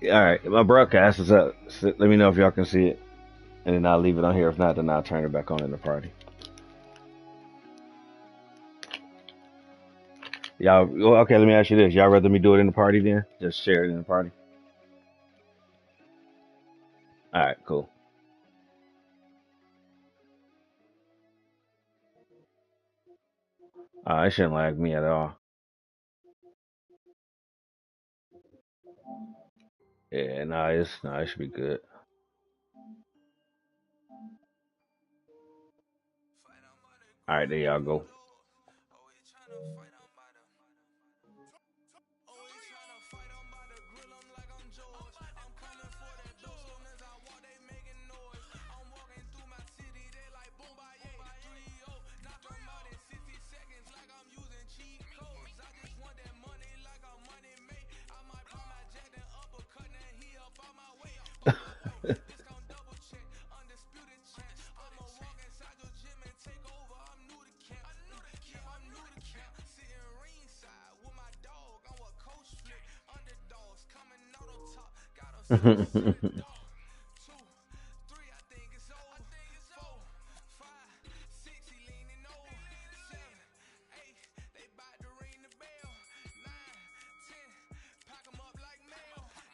All right, my broadcast is up. So let me know if y'all can see it, and then I'll leave it on here. If not, then I'll turn it back on in the party. Y'all, well, okay? Let me ask you this: y'all rather me do it in the party then? Just share it in the party. All right, cool. It shouldn't lag me at all. Yeah, it should be good. All right, there y'all go.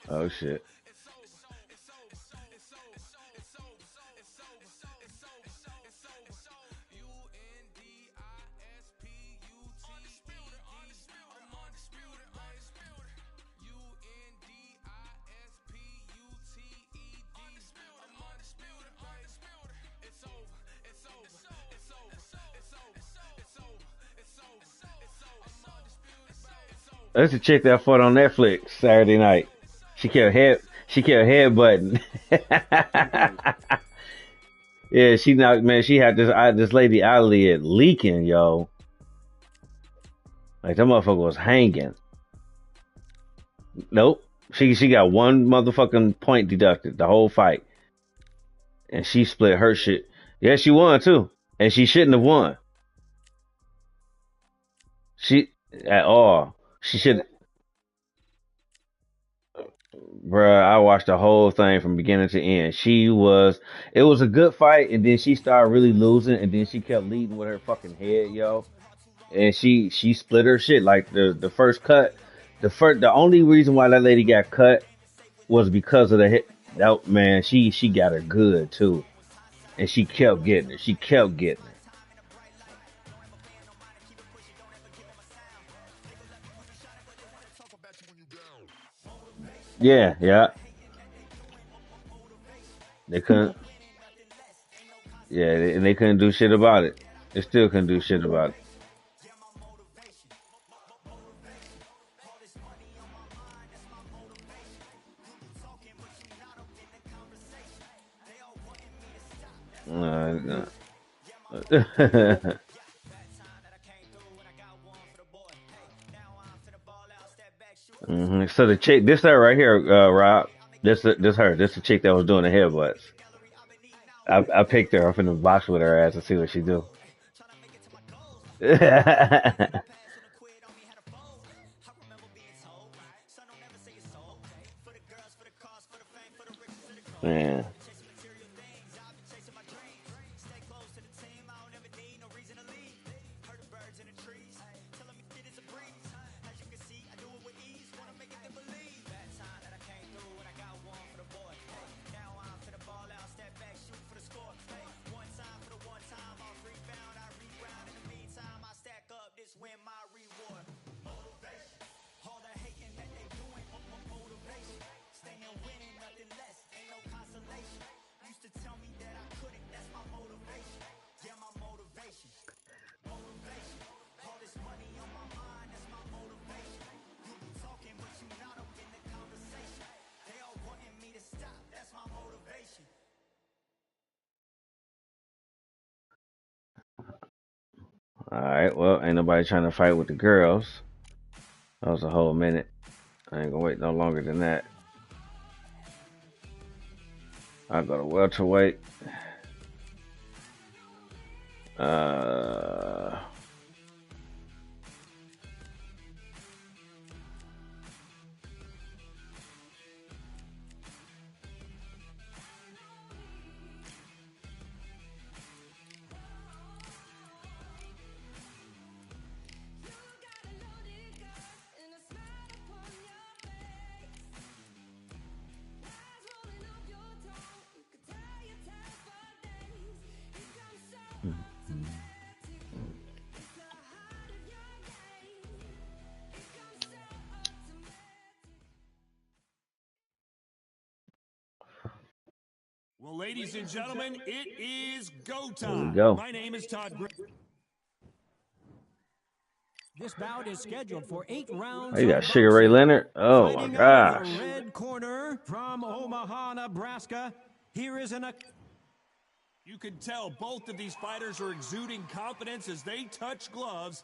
Oh shit. That's the chick that fought on Netflix Saturday night. She kept headbutting. Yeah, she knocked man. She had this lady eyelid leaking, yo. Like that motherfucker was hanging. Nope. She got one motherfucking point deducted the whole fight, and she split her shit. Yeah, she won too, and she shouldn't have won. She at all. She should, bruh. I watched the whole thing from beginning to end. It was a good fight, and then she started really losing, and then she kept leading with her fucking head, yo. And she split her shit. Like the first cut, the only reason why that lady got cut was because of the hit. That man, she got her good too, and she kept getting her. She kept getting her. Yeah, yeah. They couldn't. Yeah, and they couldn't do shit about it. They still couldn't do shit about it. No. So the chick, this her right here, Rob. This her. This the chick that was doing the headbutts. I picked her up in the box with her ass to see what she do. Man. All right. Well, ain't nobody trying to fight with the girls. That was a whole minute. I ain't gonna wait no longer than that. I go to welterweight. Uh, Well, ladies and gentlemen, it is go time. There we go. My name is Todd Gray. This bout is scheduled for 8 rounds. Oh, you got Sugar Ray Leonard. Oh my gosh. The red corner from Omaha, Nebraska. Here is You can tell both of these fighters are exuding confidence as they touch gloves.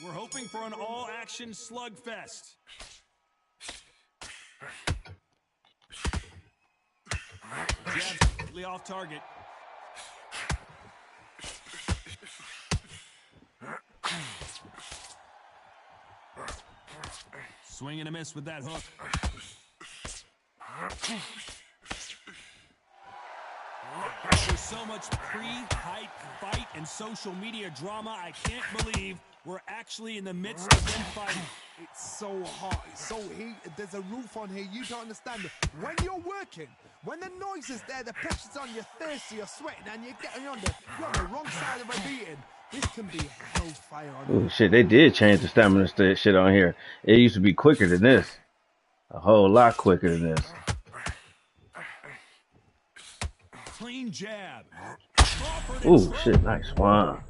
We're hoping for an all-action slugfest. Jabs completely off target. Swing and a miss with that hook. There's so much pre-hype fight and social media drama, I can't believe we're actually in the midst of them fighting. It's so hot, it's so heated, there's a roof on here, you don't understand it. When you're working, when the noise is there, the pressure's on, you're thirsty, you're sweating, and you're on the wrong side of a beating. This can be hellfire on Oh shit, they did change the stamina shit on here. It used to be quicker than this. A whole lot quicker than this. Clean jab. Ooh, shit, nice one.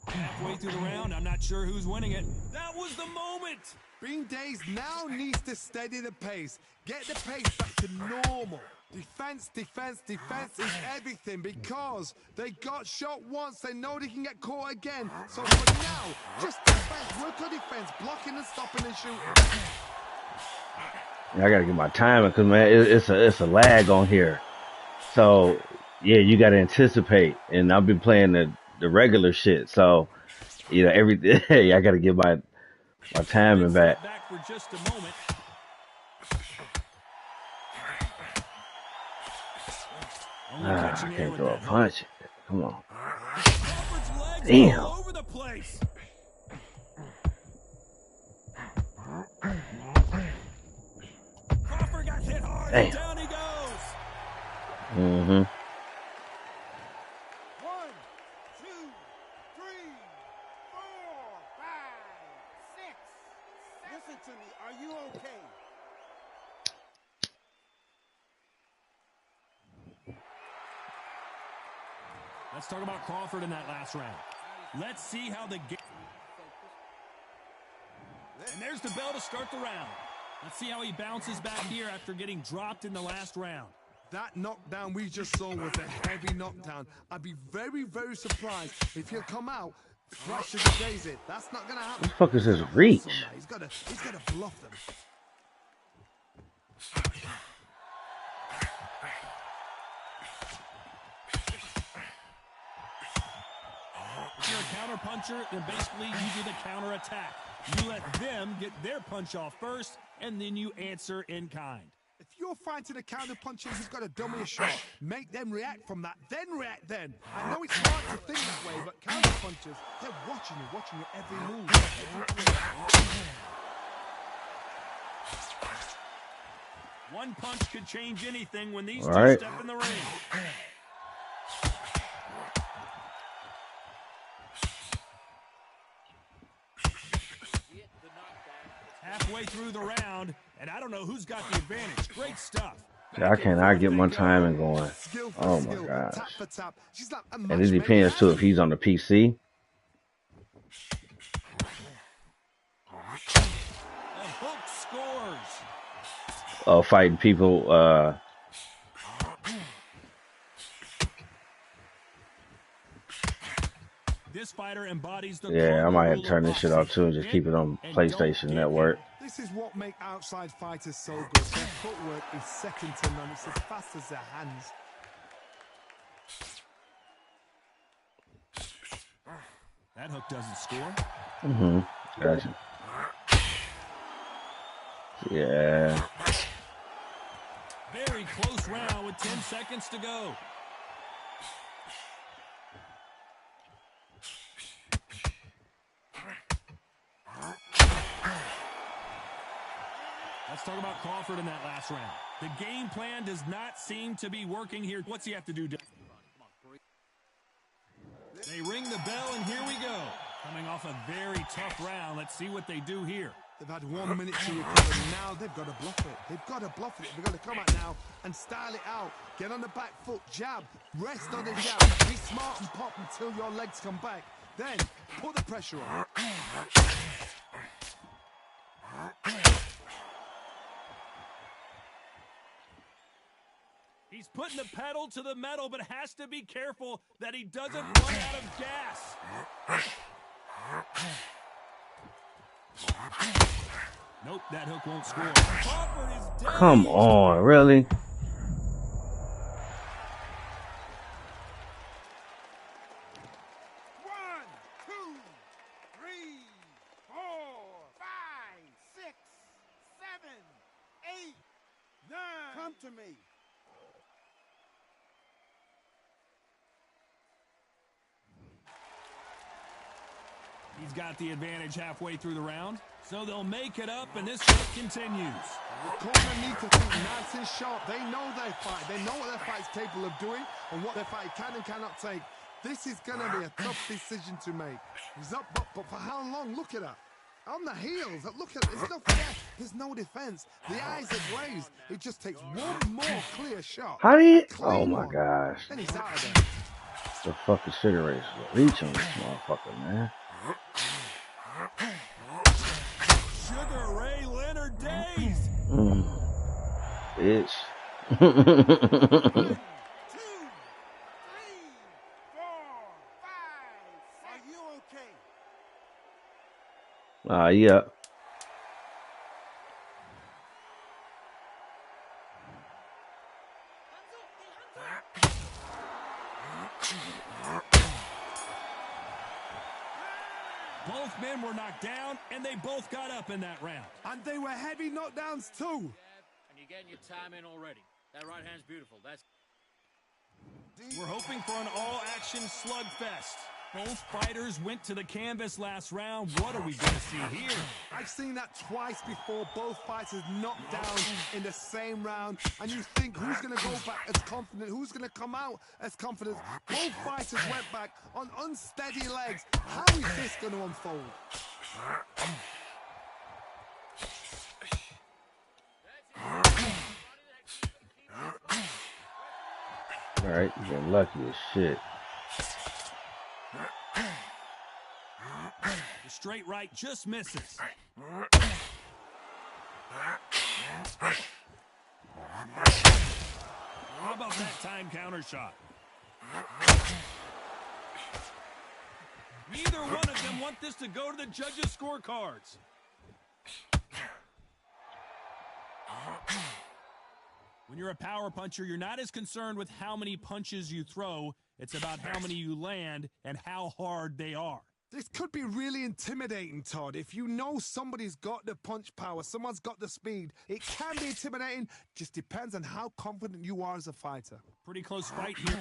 Halfway through the round, I'm not sure who's winning it. That was the moment. Bean Days now needs to steady the pace. Get the pace back to normal. Defense, defense, defense is everything because they got shot once. They know they can get caught again. So for now, just defense, work on defense, blocking and stopping and shooting. I gotta get my timing because man, it's a lag on here. So yeah, you gotta anticipate. And I've been playing the regular shit. So you know everything. I gotta get my timing back. Back for just a moment. I can't throw a punch. Come on. Crawford's legs Damn. all over the place. Crawford got hit hard. Damn. And down he goes. Mm-hmm. 1, 2, 3, 4, 5, 6. Listen to me. Are you okay? Let's talk about Crawford in that last round. Let's see how the game... And there's the bell to start the round. Let's see how he bounces back here after getting dropped in the last round. That knockdown we just saw was a heavy knockdown. I'd be very, very surprised if he'll come out fresh as a daisy. That's not going to happen. What the fuck is his reach? He's got to bluff them. If you're a counter puncher, then basically you do the counter attack. You let them get their punch off first, and then you answer in kind. If you're fighting a counter puncher, you've got to dummy a shot. Make them react from that, then react then. I know it's hard to think that way, but counter punchers, they're watching your every move. One punch could change anything when these All two right. step in the ring. Halfway through the round, and I don't know who's got the advantage. Great stuff. I cannot get my timing going. Skill for Oh my skill, gosh. tap for tap. She's like a And it matchmaker. depends too if he's on the PC. The hook scores. Fighting people. This fighter embodies the Yeah, I might have to turn this shit off too and boxing. just keep it on And PlayStation don't get Network. This is what makes outside fighters so good. Their footwork is second to none. It's as fast as their hands. That hook doesn't score. Mm-hmm. Gotcha. Yeah. Very close round with 10 seconds to go. Let's talk about Crawford in that last round. The game plan does not seem to be working here. What's he have to do? They ring the bell, and here we go. Coming off a very tough round, let's see what they do here. They've had 1 minute to recover. Now they've got to bluff it. They've got to bluff it. They've got to come out now and style it out. Get on the back foot, jab. Rest on the jab. Be smart and pop until your legs come back. Then put the pressure on. He's putting the pedal to the metal, but has to be careful that he doesn't run out of gas. Nope, that hook won't score. Crawford is dead. Come on, really? One, two, three, four, five, six, seven, eight, nine. Come to me. He's got the advantage halfway through the round, so they'll make it up, and this fight continues. The corner need to think nice and sharp. They know their fight. They know what their fight's capable of doing and what their fight can and cannot take. This is going to be a tough decision to make. He's up, but for how long? Look at that. On the heels. Look at it. There's no finesse. There's no defense. The eyes are glazed. It just takes one more clear shot. How do you? Clean Oh my one. gosh. And he's out of there. The fucking sugar race reach on this motherfucker, man. Sugar Ray Leonard days. Bitch. 1, 2, 3, 4, 5. Are you okay? Yeah. Both men were knocked down, and they both got up in that round. And they were heavy knockdowns too. And you're getting your time in already. That right hand's beautiful. That's. We're hoping for an all-action slugfest. Both fighters went to the canvas last round. What are we going to see here? I've seen that twice before. Both fighters knocked down in the same round. And you think who's going to go back as confident? Who's going to come out as confident? Both fighters went back on unsteady legs. How is this going to unfold? All right, you getting lucky as shit. The straight right just misses. How about that time counter shot? Neither one of them want this to go to the judges' scorecards. When you're a power puncher, you're not as concerned with how many punches you throw. It's about how many you land and how hard they are. This could be really intimidating, Todd. If you know somebody's got the punch power, someone's got the speed, it can be intimidating. Just depends on how confident you are as a fighter. Pretty close fight here.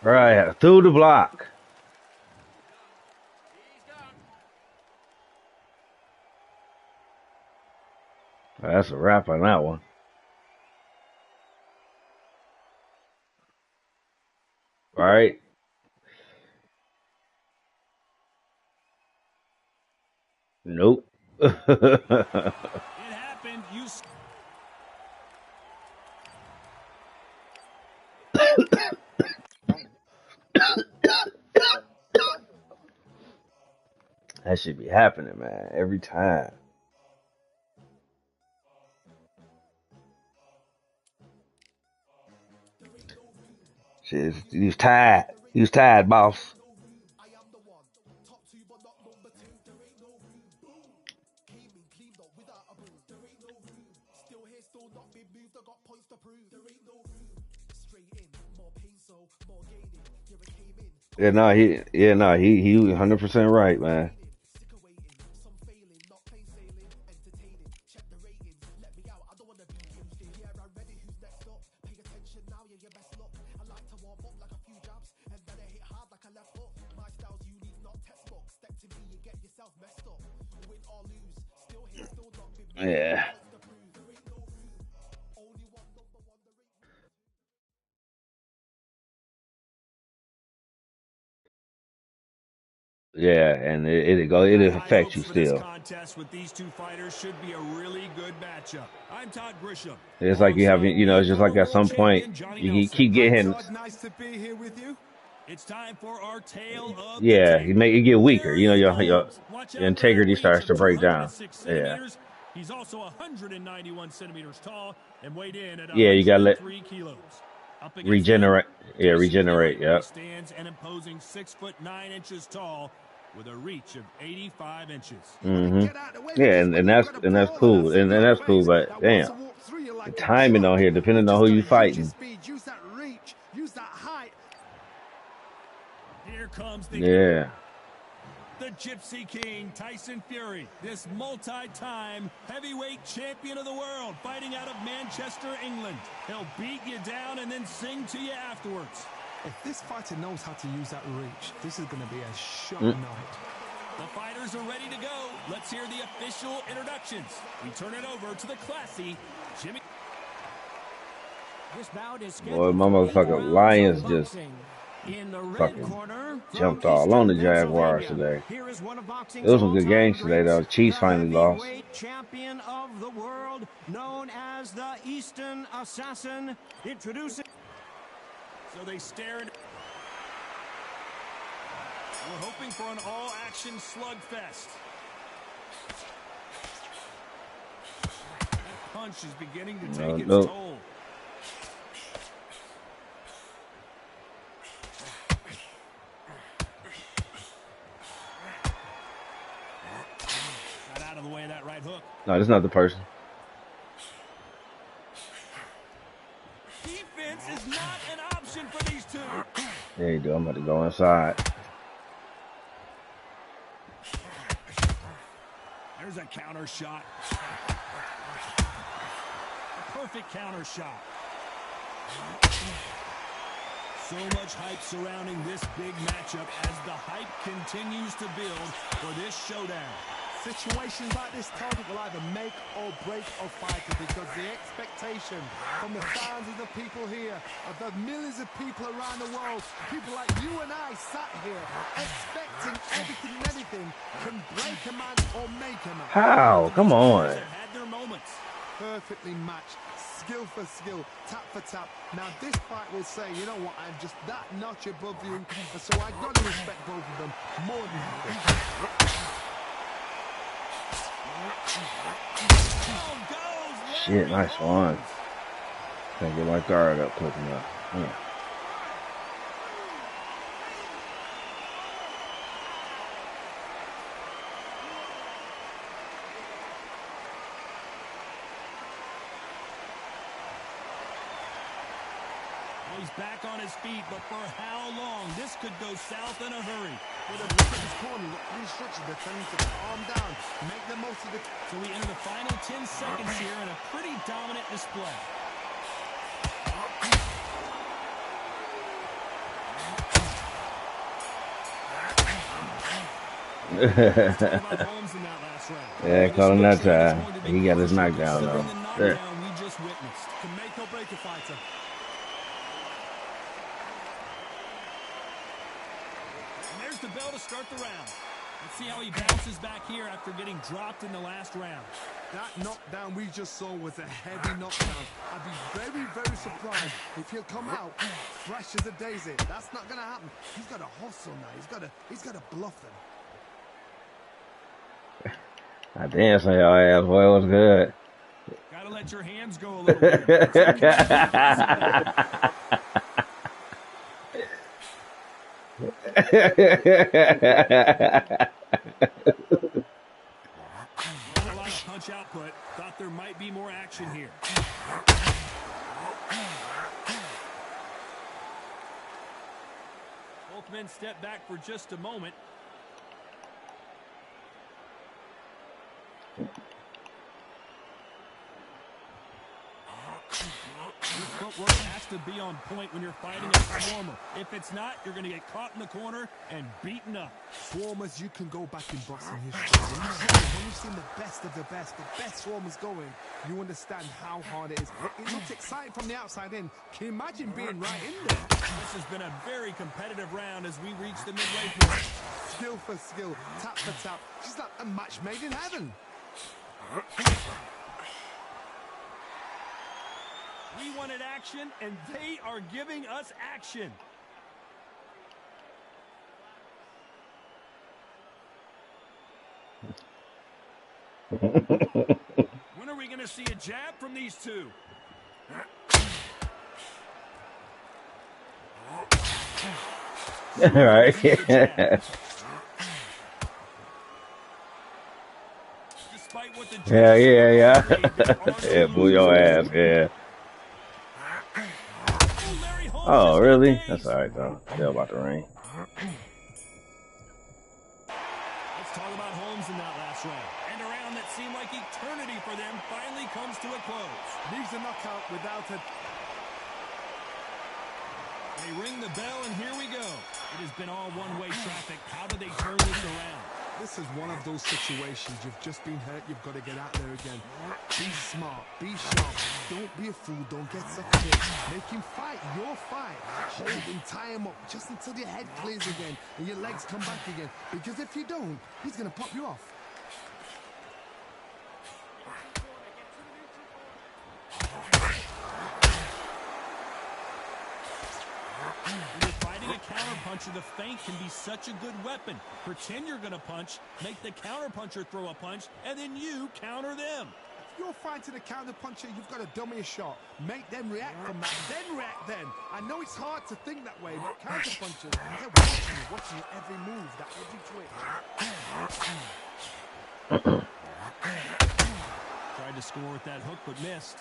All right, through the block. That's a wrap on that one. All right. Nope. It happened. That should be happening, man, every time. Shit, he was tired. He was tired, boss. He was 100% right, man. Yeah. Yeah, and it High affects hopes you for this still. contest with these two fighters should be a really good matchup. I'm Todd Grisham. It's like you have, Alongside you me, know, it's just like former at world some point champion Johnny you Nelson. keep Hi, getting, Todd. Nice to be here with you. It's time for our tale of the yeah, tape. you get weaker. There You know, he your comes. Watch your out for that integrity reach starts of to break down. 206 Yeah, centimeters. He's also 191 centimeters tall and weighed in at yeah, you gotta let 103 kilos. Up against him, regenerate. Yeah, Tyson regenerate. Fury. He Yep. stands an imposing 6'9" tall with a reach of 85 inches. You want to Hmm. get out of the way Yeah, because when you've got a and that's brawler cool, that's in and your that's cool. face But that wants damn, to walk through you the like a timing on truck, here, you depending on just who got you to use your fighting. speed, use that reach, use that height. Here comes Yeah. the Gypsy King, Tyson Fury, this multi-time heavyweight champion of the world, fighting out of Manchester, England. He'll beat you down and then sing to you afterwards. If this fighter knows how to use that reach, this is going to be a shot night. The fighters are ready to go. Let's hear the official introductions. We turn it over to the classy Jimmy. This bout is Boy, scheduled my for 8 motherfucking rounds Lions of just boxing. In the red fucking corner, from jumped all on the Eastern Jaguars Pennsylvania, today. here is one of It boxing's was some good all-time games today, though. greats, Chiefs the finally lost. heavyweight champion of the world, known as the Eastern Assassin. Introducing. So they stared. We're hoping for an all-action slugfest. That punch is beginning to take its No. toll. Got out of the way of that right hook. No, that's not the person. Defense is not an option for these two. There you go. I'm about to go inside. There's a counter shot. A perfect counter shot. So much hype surrounding this big matchup as the hype continues to build for this showdown. Situations like this, Todd, will either make or break a fighter because the expectation from the thousands of people here, of the millions of people around the world, people like you and I sat here expecting everything and anything can break a man or make a man. How? Come on. They've had their moments. Perfectly matched, skill for skill, tap for tap. Now this fight will say, you know what, I'm just that notch above you, and so I've got to respect both of them more than you. Shit, nice one. Can't get my guard up quick enough. Yeah. He's back on his feet, but for how long? This could go south in a hurry. With a look at his corner, look at the instructions, they're telling him to calm down, make the most of the... So we enter the final 10 seconds here in a pretty dominant display. Yeah, call him that time. He got his knockdown though. There. We just witnessed. To make or break a fighter. And there's the bell to start the round. Let's see how he bounces back here after getting dropped in the last round. That knockdown we just saw was a heavy knockdown. I'd be very, very surprised if he'll come out fresh as a daisy. That's not going to happen. He's got to hustle now. He's got to bluff them. I dance on your ass, boy. It was good. Gotta let your hands go a little bit. A lot of punch output. Thought there might be more action here. Both men step back for just a moment. Footwork has to be on point when you're fighting a Swarmer. If it's not, you're going to get caught in the corner and beaten up. Swarmers, you can go back in boxing history. When you've seen the best of the best Swarmers going, you understand how hard it is. It looks exciting from the outside in. Can you imagine being right in there? This has been a very competitive round as we reach the midway point. Skill for skill, tap for tap. She's like a match made in heaven. We wanted action, and they are giving us action. When are we going to see a jab from these two? All right. Despite what the Yeah. judges Yeah, boo your ass. Yeah. Oh, really? That's all right though. Still about the ring. Let's talk about Holmes in that last round. And a round that seemed like eternity for them finally comes to a close. Leaves a knockout without a... They ring the bell, and here we go. It has been all one-way traffic. How do they turn this around? This is one of those situations. You've just been hurt. You've got to get out there again. Be smart. Be sharp. Don't be a fool. Don't get sucked in. Make him fight your fight. Hold him. Tie him up just until your head clears again and your legs come back again. Because if you don't, he's going to pop you off. When you're fighting a counterpuncher, the feint can be such a good weapon. Pretend you're going to punch, make the counterpuncher throw a punch, and then you counter them. If you're fighting a counterpuncher, you've got to dummy a shot. Make them react from that, then react then. I know it's hard to think that way, but counterpunchers, they're watching you every move, that every twitch. Tried to score with that hook, but missed.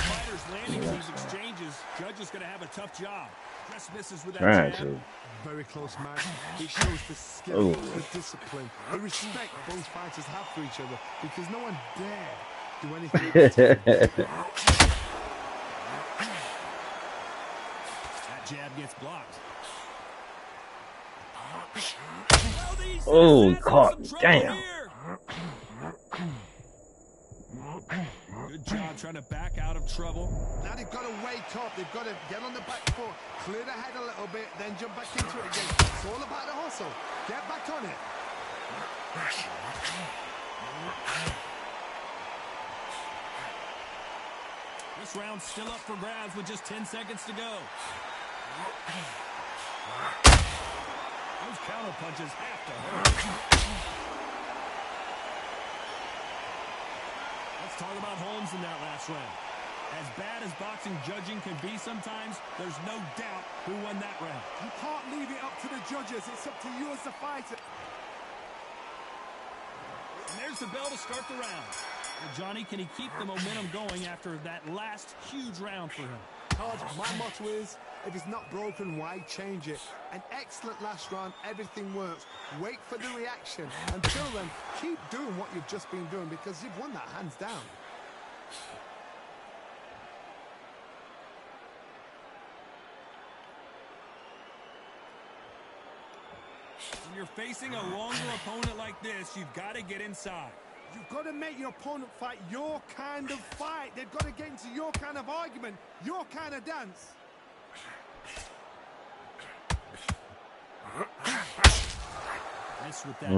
Fighters landing these exchanges. Judge is going to have a tough job. Just misses with that jab. Very close match. It shows the skill, the discipline, the respect both fighters have for each other because no one dare do anything. That jab gets blocked. Oh, caught. Damn. Good job trying to back out of trouble. Now they've got to wake up. They've got to get on the back foot, clear the head a little bit, then jump back into it again. It's all about the hustle. Get back on it. This round's still up for grabs with just 10 seconds to go. Those counter punches have to hurt. Let's talk about Holmes in that last round. As bad as boxing judging can be sometimes, there's no doubt who won that round. You can't leave it up to the judges. It's up to you as the fighter. And there's the bell to start the round. Well, Johnny, can he keep the momentum going after that last huge round for him? Todd, my motto is, if it's not broken, why change it? An excellent last round, everything works. Wait for the reaction. Until then, keep doing what you've just been doing because you've won that hands down. When you're facing a longer opponent like this, you've got to get inside. You've got to make your opponent fight your kind of fight. They've got to get into your kind of argument, your kind of dance. Nice with that.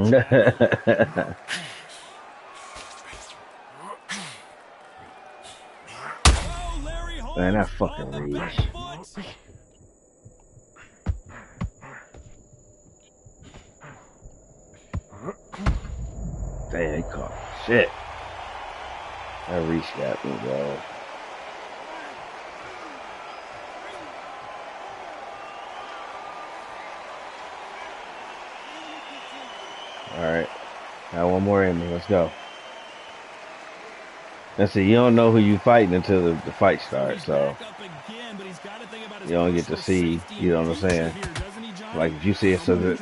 Oh, Larry Holmes. Man, that fucking reach. Damn, he caught shit. That reach got me, bro. Alright. Got one more in me. Let's go. Let's see, you don't know who you fighting until the fight starts, so you don't get to see, you know what I'm saying? Like if you see it, so that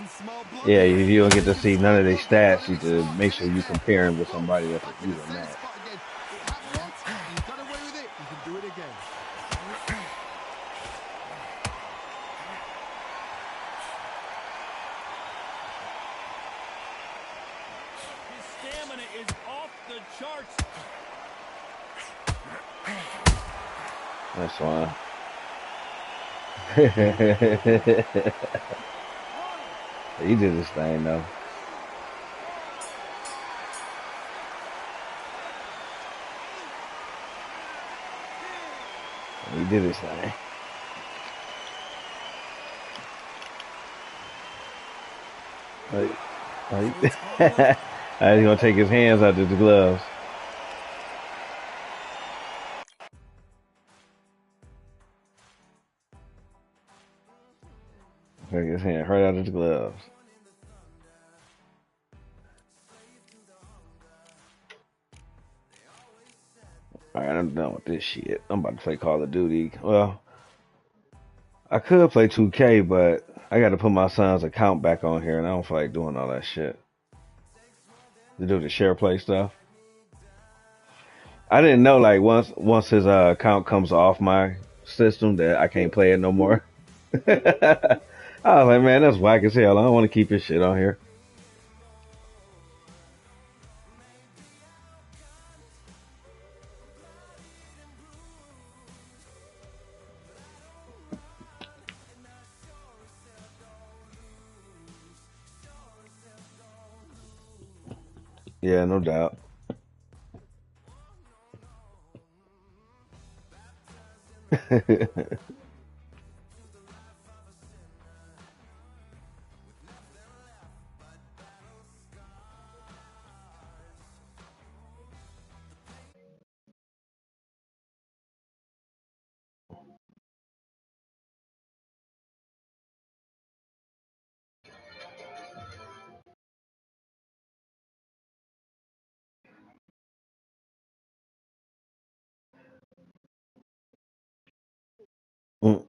Yeah, if you don't get to see none of their stats, you to make sure you compare him with somebody that's an even match. It happened once, you got away with it, you can do it again. His stamina is off the charts. That's fine. He did his thing though. He did his thing. He's gonna take his hands out of the gloves. Take his hand right out of the gloves. Alright, I'm done with this shit. I'm about to play Call of Duty. Well, I could play 2K, but I gotta put my son's account back on here, and I don't feel like doing all that shit. To do the share play stuff. I didn't know, like, once his account comes off my system that I can't play it no more. I was like, man, that's whack as hell. I don't want to keep his shit on here. Yeah, no doubt. Mm.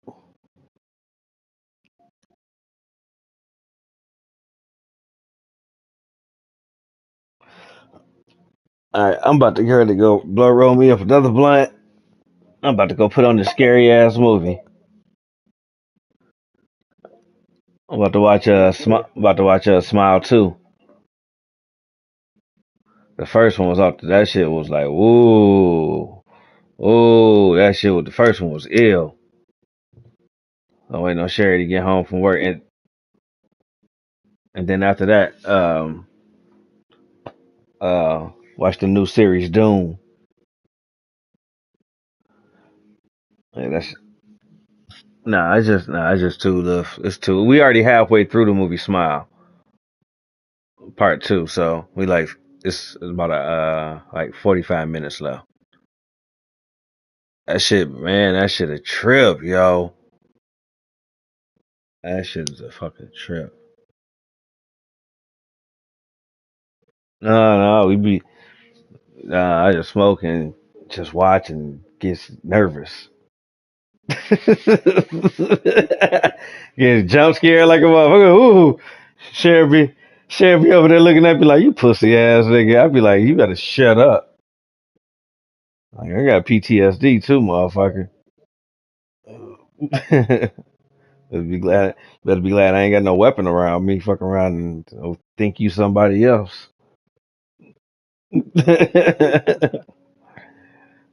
All right, I'm about to get ready to go blow roll me up another blunt. I'm about to go put on the scary ass movie. I'm about to watch Smile 2. The first one was off. That shit was like, ooh, ooh, that shit was the first one was ill. I'm waiting on Sherry to get home from work, and then after that, watch the new series Doom. And that's it's just too tough. It's too. We already halfway through the movie Smile Part 2, so we like it's about like 45 minutes left. That shit, man, that shit a trip, yo. That shit is a fucking trip. No, we be I just smoke and just watch and gets nervous. Get jump scared like a motherfucker. Ooh, Sherry be over there looking at me like you pussy ass nigga. I be like, you better shut up. Like I got PTSD too, motherfucker. Better be glad I ain't got no weapon around me. Fuck around and think you somebody else. Man,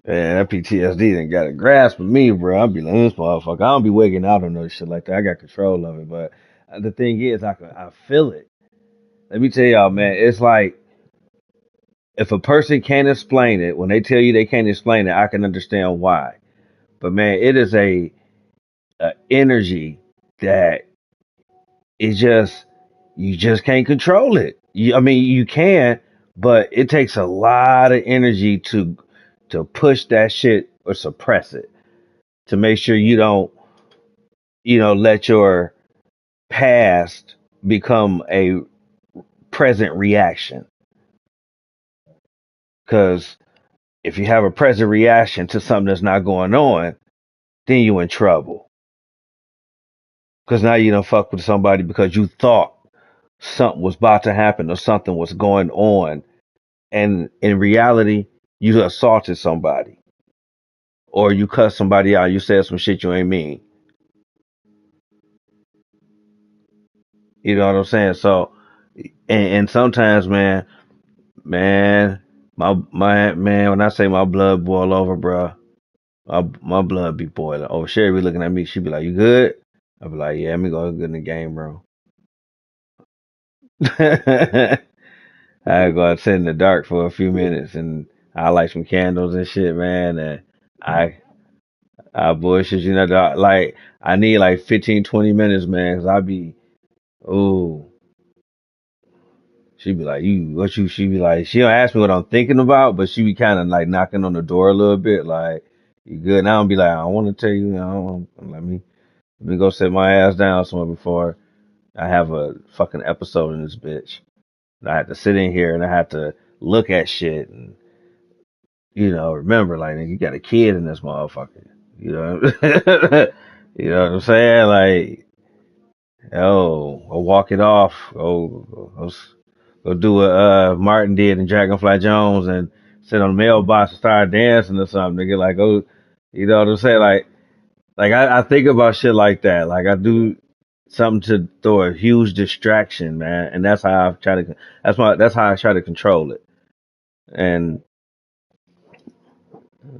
that PTSD done got a grasp of me, bro. I'll be like, this motherfucker. I don't be waking out or no shit like that. I got control of it. But the thing is, I feel it. Let me tell y'all, man, it's like if a person can't explain it, when they tell you they can't explain it, I can understand why. But man, it is a energy that is just you just can't control it. I mean, you can, but it takes a lot of energy to push that shit or suppress it to make sure you don't, let your past become a present reaction. Because if you have a present reaction to something that's not going on, then you in trouble. Because now you don't fuck with somebody because you thought something was about to happen or something was going on, and in reality, you assaulted somebody or you cussed somebody out. You said some shit you ain't mean. You know what I'm saying? So, and sometimes, man, my man, when I say my blood boil over, bruh, my blood be boiling. Oh, Sherry be looking at me. She be like, "You good?" I be like, "Yeah, let me go get in the game, bro." I go out sit in the dark for a few minutes and I light some candles and shit, man. And I I bullshit, you know, dog. Like I need like 15, 20 minutes, man, because I be, ooh. She be like, you, what you, she be like, she don't ask me what I'm thinking about, but she be kind of like knocking on the door a little bit, like, you good? And I don't be like, I don't want to tell you, let me go sit my ass down somewhere before I have a fucking episode in this bitch. And I had to sit in here and I had to look at shit and, remember, like, nigga, you got a kid in this motherfucker. You know, you know what I'm saying? Like, go walk it off. Go do what Martin did in Dragonfly Jones and sit on the mailbox and start dancing or something. Nigga, like, go, you know what I'm saying? Like I think about shit like that. Like I do something to throw a huge distraction, man, and that's how I try to. That's how I try to control it. And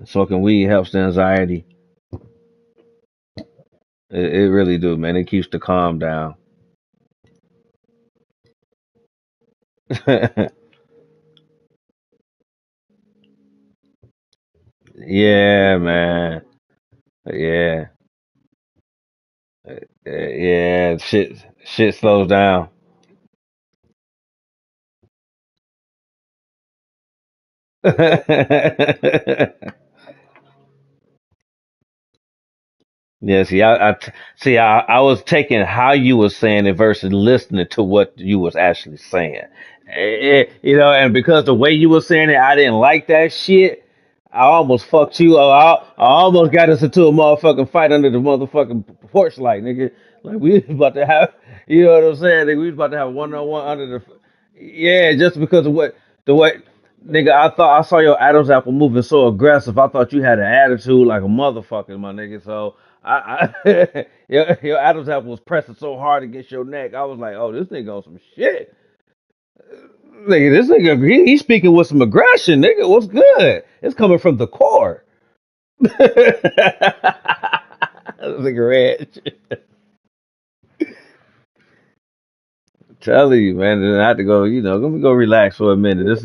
smoking weed helps the anxiety. It really do, man. It keeps the calm down. Yeah, man. Yeah, yeah. Shit slows down. Yeah, see, I was taking how you were saying it versus listening to what you was actually saying. And because the way you were saying it, I didn't like that shit. I almost fucked you. I almost got us into a motherfucking fight under the motherfucking porch light, nigga. Like we was about to have, you know what I'm saying? Nigga, we was about to have one on one under the, yeah, just because of the way, nigga. I thought I saw your Adam's apple moving so aggressive. I thought you had an attitude like a motherfucker, my nigga. So your Adam's apple was pressing so hard against your neck. I was like, oh, this nigga on some shit. Nigga, this nigga, he's speaking with some aggression, nigga. What's good? It's coming from the core. Cigarette. Telling you, man. Then I had to go. Let me go relax for a minute. This,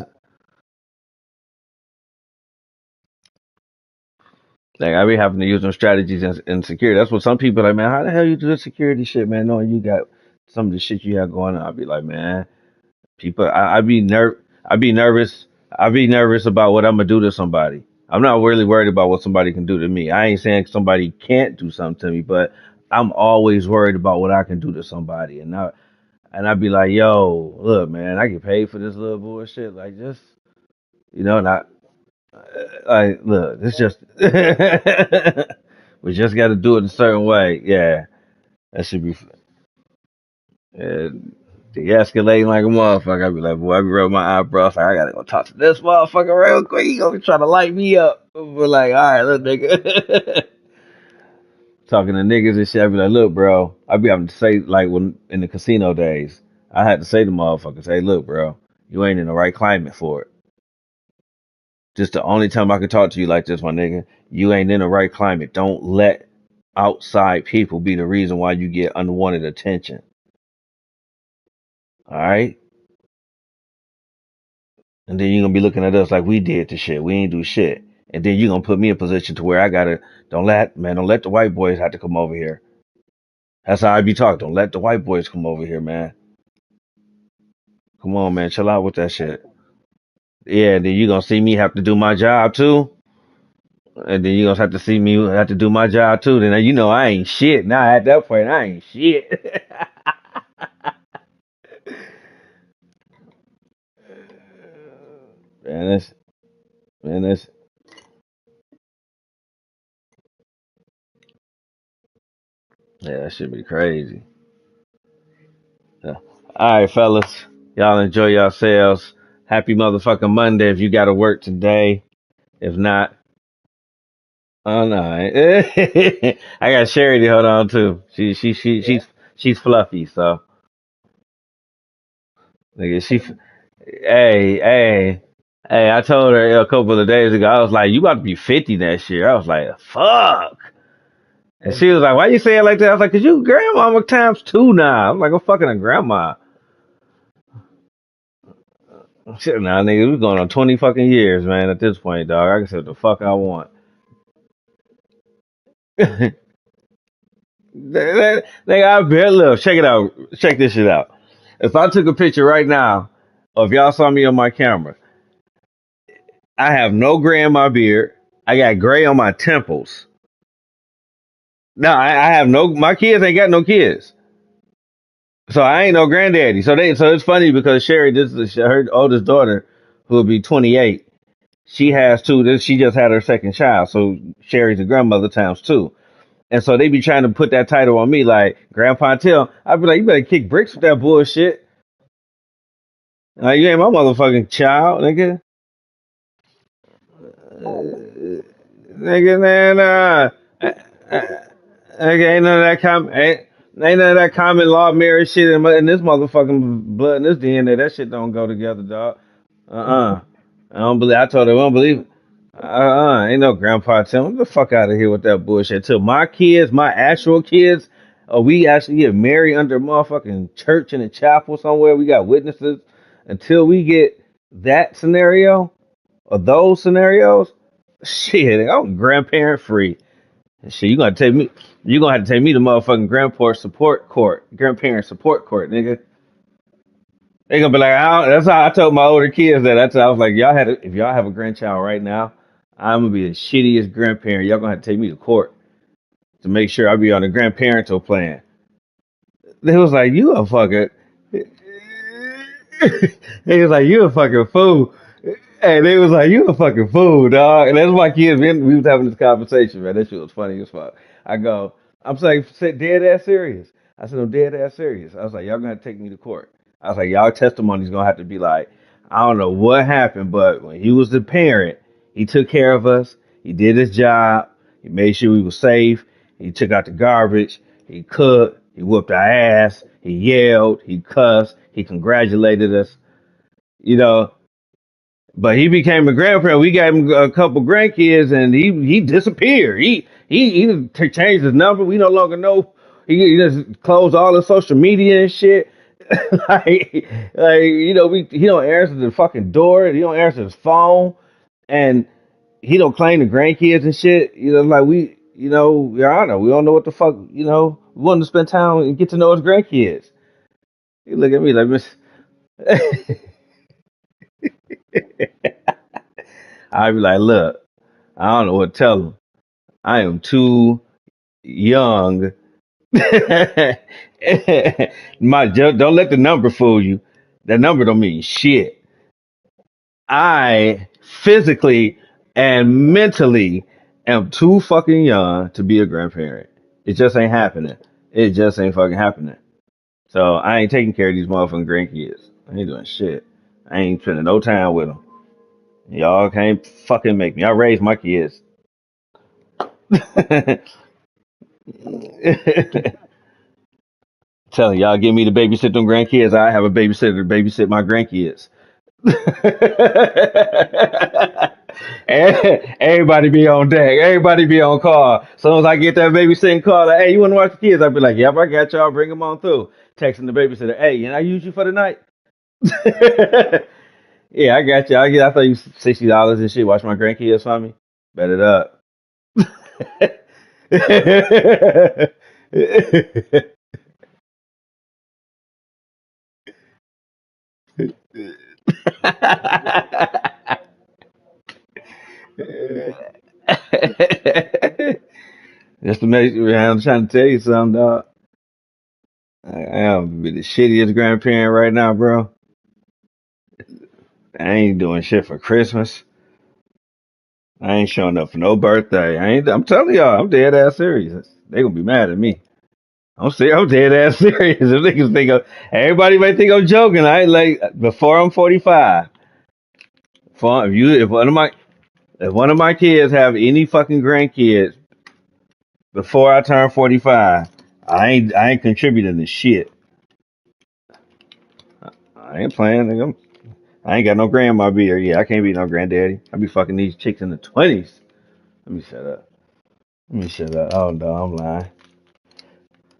like, I be having to use them strategies in security. That's what some people are like, man. How the hell you do the security shit, man? Knowing you got some of the shit you have going on, I'll be like, man. People, I be nervous. I be nervous about what I'm gonna do to somebody. I'm not really worried about what somebody can do to me. I ain't saying somebody can't do something to me, but I'm always worried about what I can do to somebody. And I'd be like, yo, look, man, I get paid for this little bullshit. Like, just not like, look, it's just we just got to do it a certain way. Yeah, that should be. Uh, de-escalating like a motherfucker. I be like, boy, I be rubbing my eyebrows. Like, I gotta go talk to this motherfucker real quick. He gonna try to light me up. But like, all right, little nigga. Talking to niggas and shit. I be like, look, bro. I be having to say, like, when in the casino days, I had to say to motherfuckers, hey, look, bro, you ain't in the right climate for it. Just the only time I can talk to you like this, my nigga. You ain't in the right climate. Don't let outside people be the reason why you get unwanted attention. All right? And then you're gonna be looking at us like we did the shit. We ain't do shit. And then you're gonna put me in a position to where I gotta don't let the white boys have to come over here. That's how I be talking. Don't let the white boys come over here, man. Come on, man, chill out with that shit. Yeah, then you gonna see me have to do my job too. And then you gonna have to see me have to do my job too. Then I ain't shit. Now at that point I ain't shit. man, that's man, that should be crazy. Yeah. All right, fellas. Y'all enjoy yourselves. Happy motherfucking Monday if you got to work today. If not, oh no. I got Sherry to hold on to. She's fluffy, so nigga, hey, I told her a couple of days ago, I was like, you about to be 50 next year. I was like, fuck. And she was like, why you say it like that? I was like, cause you grandmama times two now. I'm like, I'm fucking a grandma. Shit, nah, nigga, we going on 20 fucking years, man. At this point, dog, I can say what the fuck I want. Nigga, I bet. Look, check it out. Check this shit out. If I took a picture right now, or if y'all saw me on my camera, I have no gray in my beard. I got gray on my temples. No, I have no. My kids ain't got no kids, so I ain't no granddaddy. So it's funny because Sherry, this is her oldest daughter, who will be 28. She has two. She just had her second child, so Sherry's a grandmother times two. And so they be trying to put that title on me, like Grandpa Till. I'd be like, you better kick bricks with that bullshit. Like, you ain't my motherfucking child, nigga. Nigga, man, nigga, ain't none of that common law marriage shit in this motherfucking blood and this DNA. That shit don't go together, dog. I don't believe. I told her, I don't believe it. Ain't no grandpa telling me the fuck out of here with that bullshit. Till my kids, my actual kids, we actually get married under a motherfucking church in a chapel somewhere. We got witnesses. Until we get that scenario or those scenarios, shit, I'm grandparent free. Shit, you gonna have to take me to motherfucking grandparent support court, nigga. They gonna be like, that's how I told my older kids that. That's how I was like, if y'all have a grandchild right now, I'm gonna be the shittiest grandparent. Y'all gonna have to take me to court to make sure I be on the grandparental plan. They was like, you a fucking. They was like, you a fucking fool. And they was like, you a fucking fool, dog. And that's why kids, we was having this conversation, man. That shit was funny as fuck. I go, I'm saying, dead ass serious. I said, I'm dead ass serious. I was like, y'all gonna have to take me to court. I was like, y'all testimony's gonna have to be like, I don't know what happened, but when he was the parent, he took care of us. He did his job. He made sure we were safe. He took out the garbage. He cooked. He whooped our ass. He yelled. He cussed. He congratulated us. You know, but he became a grandparent. We gave him a couple grandkids, and he disappeared. He changed his number. We no longer know. He just closed all his social media and shit. He don't answer the fucking door. He don't answer his phone, and he don't claim the grandkids and shit. Like Your Honor, we don't know what the fuck. We want to spend time and get to know his grandkids. He look at me like, Miss. I be like, look, I don't know what to tell him. I am too young. Don't let the number fool you. That number don't mean shit. I physically and mentally am too fucking young to be a grandparent. It just ain't happening. It just ain't fucking happening. So I ain't taking care of these motherfucking grandkids. I ain't doing shit. I ain't spending no time with them. Y'all can't fucking make me. I raised my kids. Telling y'all, give me to babysit them grandkids. I have a babysitter to babysit my grandkids. Everybody be on deck. Everybody be on call. As soon as I get that babysitting call, like, hey, you want to watch the kids? I'll be like, yep, I got y'all. Bring them on through. Texting the babysitter, hey, and I use you for the night. Yeah, I got you. I thought you $60 and shit. Watch my grandkids for me. Bet it up. Just to make sure, I'm trying to tell you something, dog. I am be the shittiest grandparent right now, bro. I ain't doing shit for Christmas. I ain't showing up for no birthday. I'm telling y'all, I'm dead ass serious. They gonna be mad at me. I'm dead ass serious. If niggas think everybody might think I'm joking. I like before I'm 45. If one of my kids have any fucking grandkids before I turn 45, I ain't contributing to shit. I ain't playing. Nigga. I ain't got no grandma be here. Yeah, I can't be no granddaddy. I be fucking these chicks in the 20s. Let me shut up. Let me shut up. Oh no, I'm lying.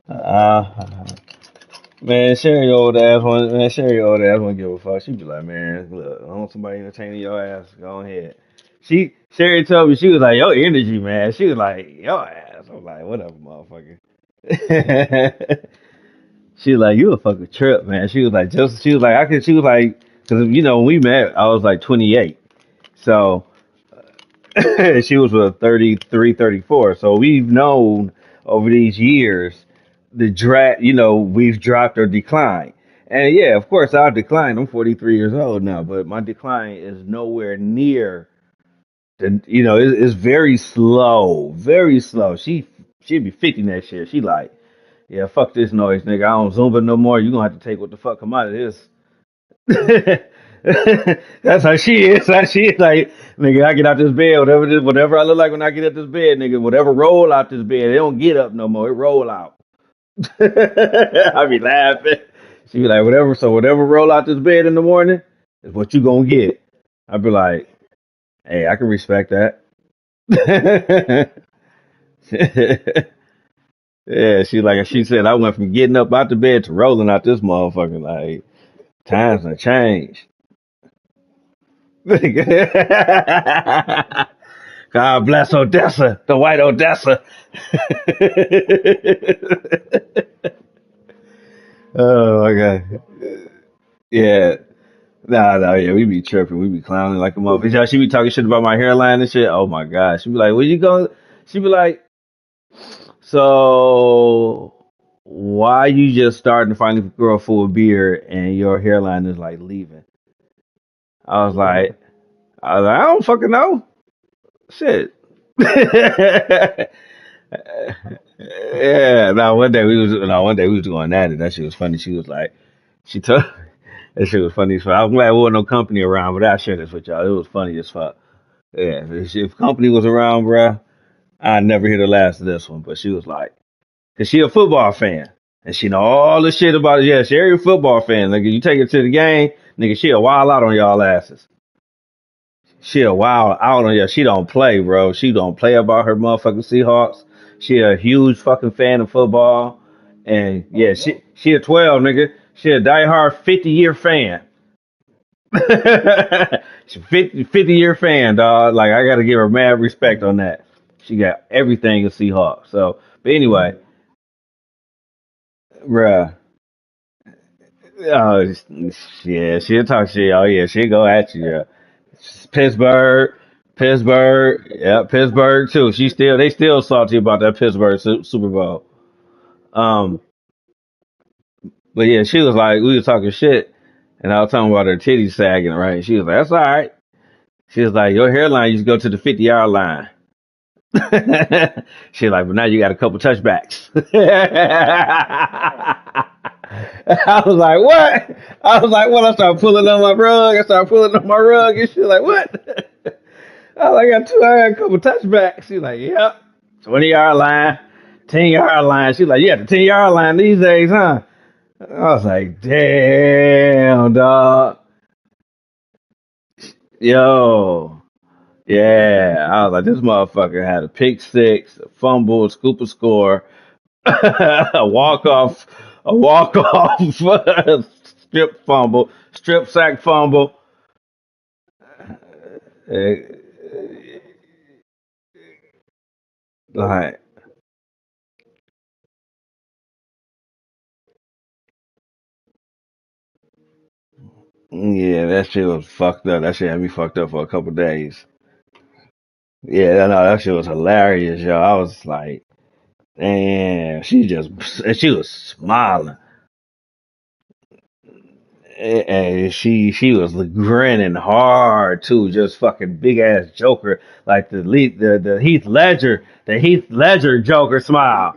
Uh, Man, Sherry old ass one. Man, Sherry old ass one give a fuck. She be like, man, look, I want somebody entertaining your ass. Go ahead. Sherry told me she was like, your energy, man. She was like, your ass. I'm like, whatever, motherfucker. She was like, you a fucking trip, man. She was like, she was like, because when we met, I was like 28. So she was 33, 34. So we've known over these years we've dropped or declined. And yeah, of course I've declined. I'm 43 years old now, but my decline is nowhere near it's very slow, very slow. She'd be 50 next year. She like, yeah, fuck this noise, nigga. I don't Zumba no more. You gonna have to take what the fuck come out of this. That's how she is. How she is like, nigga, I get out this bed, whatever I look like when I get out this bed, nigga, whatever roll out this bed, they don't get up no more. It roll out. I be laughing. She be like, whatever roll out this bed in the morning is what you gonna get. I be like, hey, I can respect that. Yeah, she said I went from getting up out the bed to rolling out this motherfucker. Like times have changed. God bless Odessa, the white Odessa. Oh my god. Yeah. Nah, nah, yeah, we be tripping. We be clowning like a motherfucker. Yeah, she be talking shit about my hairline and shit. Oh my god. She be like, where you going? She be like, so why you just starting to find a girl full of beard and your hairline is like leaving? I was like, I don't fucking know. Shit. Yeah, one day we was going at it. That shit was funny. She was like, she told that shit was funny as fuck. I'm glad there wasn't no company around, but I share this with y'all. It was funny as fuck. Yeah, if company was around, bruh, I'd never hear the last of this one. But she was like, cause she a football fan and she know all the shit about it. Yeah, she a football fan. Nigga, you take her to the game, nigga, she'll wild out on y'all asses. She'll wild out on you. She don't play, bro. She don't play about her motherfucking Seahawks. She a huge fucking fan of football. And yeah, she a 12, nigga. She a diehard 50-year fan. She 50-year fan, dog. Like I gotta give her mad respect on that. She got everything a Seahawks. So, but anyway, bruh. Oh, yeah, she'll talk shit. Oh yeah, she'll go at you. Yeah. Pittsburgh, yeah, Pittsburgh too. They still salty about that Pittsburgh Super Bowl. Um, but yeah, she was like, we was talking shit, and I was talking about her titties sagging, right? She was like, that's all right. She was like, your hairline used to go to the 50-yard line. She like, but now you got a couple touchbacks. I was like, what? I was like, what? I started pulling on my rug. I started pulling on my rug and shit. Like, what? I was like, I got a couple touchbacks. She's like, yep. 20-yard line, 10-yard line. She's like, yeah, the 10-yard line these days, huh? I was like, damn, dog. Yo. Yeah. I was like, this motherfucker had a pick six, a fumble, a scoop a score, a walk off, strip sack fumble. Eh, Like, yeah, that shit was fucked up. That shit had me fucked up for a couple days. Yeah, no, that shit was hilarious, yo. I was like, damn, she was smiling. And she was grinning hard too, just fucking big ass Joker, like the Heath Ledger Joker smile.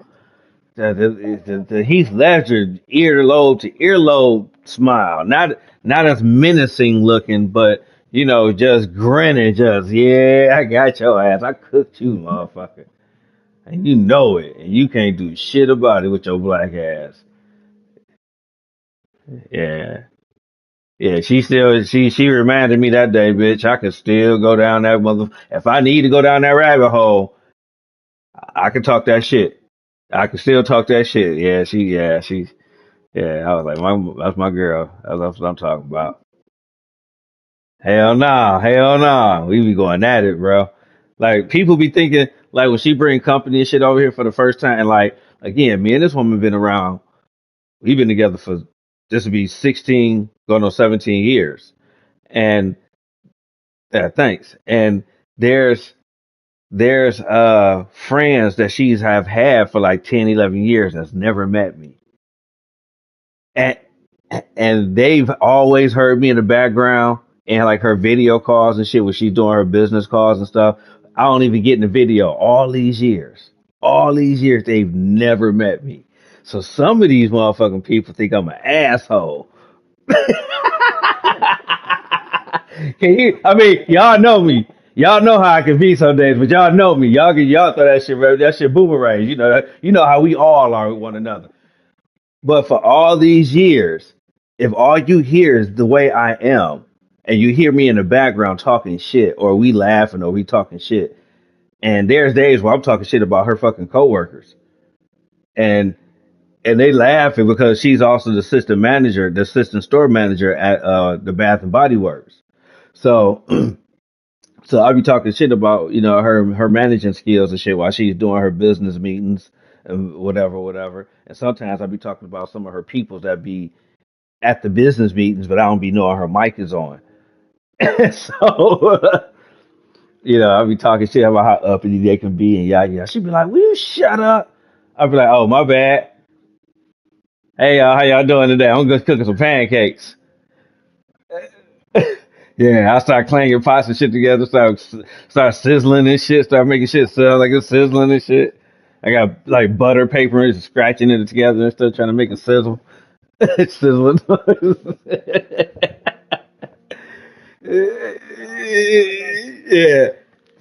the Heath Ledger earlobe to earlobe smile, not as menacing looking, but just grinning, just yeah, I got your ass, I cooked you, motherfucker, and you know it, and you can't do shit about it with your black ass. Yeah, yeah, she reminded me that day, bitch. I could still go down that mother. If I need to go down that rabbit hole, I can talk that shit. I can still talk that shit. Yeah, I was like, that's my girl. That's what I'm talking about. Hell nah, hell nah. We be going at it, bro. Like people be thinking, like when she bring company and shit over here for the first time, and like again, me and this woman been around. We've been together for this would be 16, going on 17 years, and thanks. And there's there's friends that she's have had for like 10, 11 years that's never met me, and and they've always heard me in the background and like her video calls and shit when she's doing her business calls and stuff. I don't even get in the video all these years they've never met me. So some of these motherfucking people think I'm an asshole. Can you? I mean, y'all know me. Y'all know how I can be some days, but y'all know me. Y'all throw that shit boomerang. You know how we all are with one another. But for all these years, if all you hear is the way I am, and you hear me in the background talking shit, or we laughing, or we talking shit, and there's days where I'm talking shit about her fucking coworkers, and and they laughing because she's also the assistant manager, the assistant store manager at the Bath and Body Works. So so I be talking shit about her managing skills and shit while she's doing her business meetings and whatever. And sometimes I be talking about some of her peoples that be at the business meetings, but I don't be knowing her mic is on. So I be talking shit about how uppity they can be and yeah. She be like, "Will you shut up?" I be like, "Oh my bad. Hey y'all, how y'all doing today? I'm just cooking some pancakes." Yeah, I start clanging pots and shit together, start sizzling and shit, start making shit sound like it's sizzling and shit. I got like butter paper and just scratching it together and stuff, trying to make it sizzle. It's sizzling. Yeah.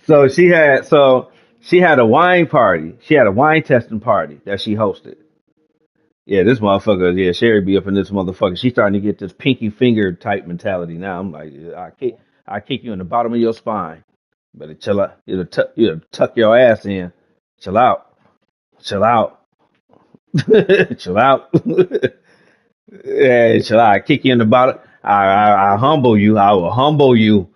So she had a wine party. She had a wine testing party that she hosted. Yeah, this motherfucker, yeah, Sherry be up in this motherfucker. She's starting to get this pinky finger type mentality now. I'm like, yeah, I kick you in the bottom of your spine. Better chill out. You tuck your ass in. Chill out. Chill out. Chill out. Yeah, chill out. I kick you in the bottom. I humble you. I will humble you.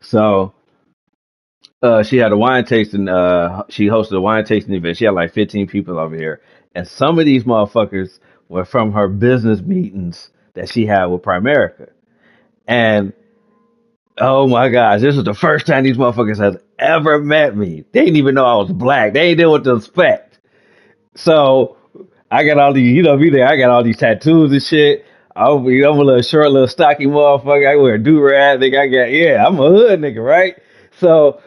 So she had a wine tasting. She hosted a wine tasting event. She had like 15 people over here, and some of these motherfuckers were from her business meetings that she had with Primerica. And oh my gosh, this was the first time these motherfuckers has ever met me. They didn't even know I was black. They didn't know what to expect. So I got all these, me there. I got all these tattoos and shit. I'm a little short, little stocky motherfucker. I wear a do rag. Think I got I'm a hood nigga, right? So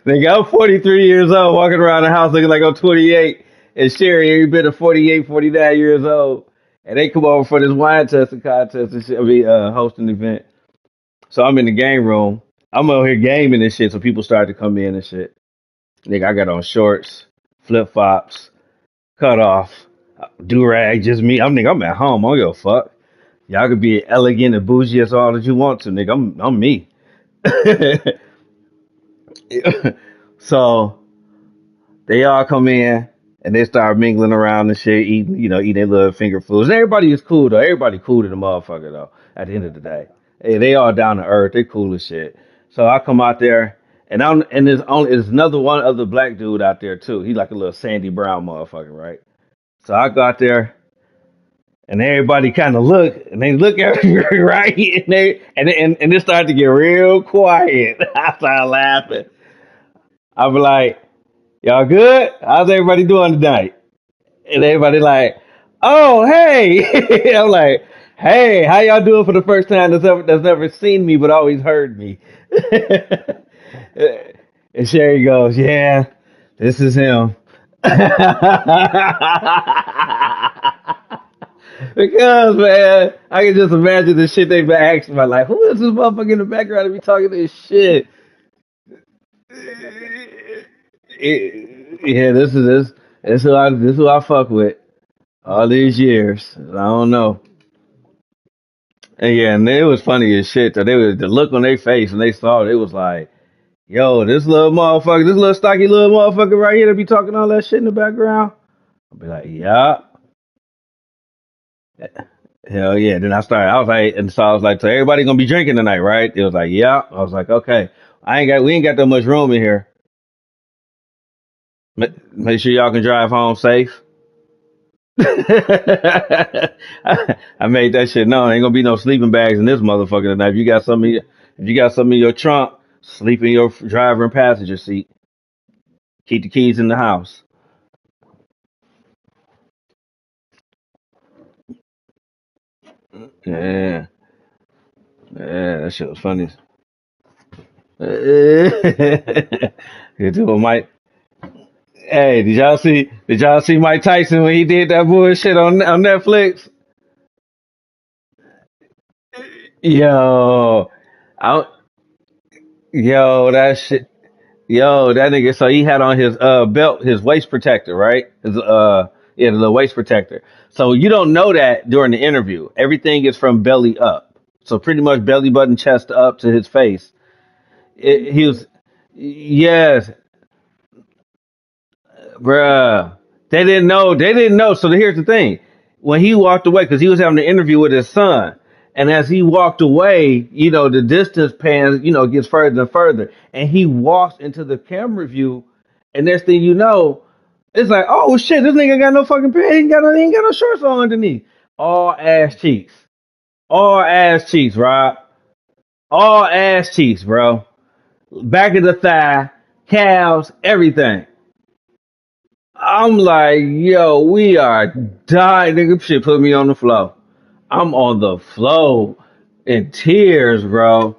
nigga, I'm 43 years old, walking around the house looking like I'm 28, and Sherry every bit of 48, 49 years old, and they come over for this wine testing contest and shit. I mean, hosting event. So I'm in the game room. I'm over here gaming and shit. So people start to come in and shit. Nigga, I got on shorts, flip flops, cut off, do rag, just me. I'm at home. I don't give a fuck. Y'all could be elegant and bougie as all that you want to, nigga. I'm me. So they all come in and they start mingling around and shit, eating their little finger foods. And everybody is cool though. Everybody cool to the motherfucker though. At the end of the day, hey, they all down to earth. They cool as shit. So I come out there and there's another one other black dude out there too. He's like a little Sandy Brown motherfucker, right? So I go out there and everybody kind of look and they look at me right, and it started to get real quiet. I started laughing. I be like, "Y'all good? How's everybody doing tonight?" And everybody like, "Oh, hey." I'm like, Hey, how y'all doing for the first time that's never seen me but always heard me? And Sherry goes, yeah, this is him. Because man, I can just imagine the shit they've been asking about. Like, who is this motherfucker in the background to be talking this shit? Yeah, this is who I fuck with all these years. I don't know. And yeah, and it was funny as shit. So they was the look on their face when they saw it. It was like, yo, this little motherfucker, this little stocky little motherfucker right here to be talking all that shit in the background. I'll be like, yeah, hell yeah. Then I was like, and so I was like, so everybody gonna be drinking tonight, right? It was like, yeah. I was like, okay, we ain't got that much room in here. Make sure y'all can drive home safe. I made that shit known. Ain't gonna be no sleeping bags in this motherfucker tonight. If you got some in your trunk, sleep in your driver and passenger seat. Keep the keys in the house. Yeah, yeah, that shit was funny. You do a Mike. Hey, Did y'all see Mike Tyson when he did that bullshit on Netflix? Yo, I, yo, that shit. Yo, that nigga. So he had on his belt, his waist protector, right? His yeah, the waist protector. So you don't know that during the interview. Everything is from belly up. So pretty much belly button, chest up to his face. He was, yes, bruh. They didn't know. They didn't know. So here's the thing: when he walked away, because he was having an interview with his son, and as he walked away, the distance pans, gets further and further, and he walks into the camera view, and next thing you know, it's like, oh shit, this nigga got no fucking pants. He ain't got no shorts on underneath. All ass cheeks. All ass cheeks, Rob. All ass cheeks, bro. Back of the thigh, calves, everything. I'm like, yo, we are dying. Nigga, shit put me on the floor. I'm on the floor in tears, bro.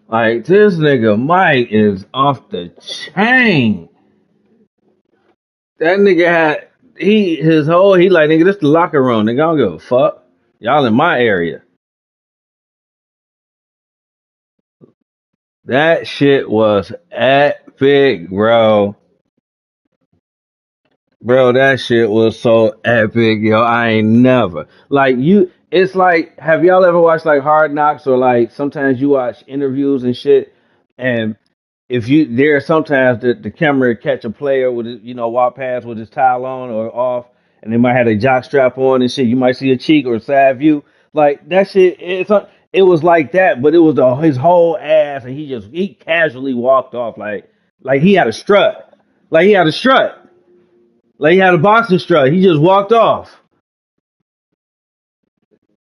Like, this nigga Mike is off the chain. That nigga he like, nigga, this the locker room. Nigga, I don't give a fuck. Y'all in my area. That shit was epic, bro. Bro, that shit was so epic, yo. I ain't never it's like, have y'all ever watched like Hard Knocks, or like sometimes you watch interviews and shit, and if you there are sometimes the camera catch a player with walk past with his towel on or off, and they might have a jock strap on and shit. You might see a cheek or a side view, like that shit. It was like that, but it was his whole ass, and he casually walked off like he had a strut, like he had a strut. Like he had a boxing strut. He just walked off.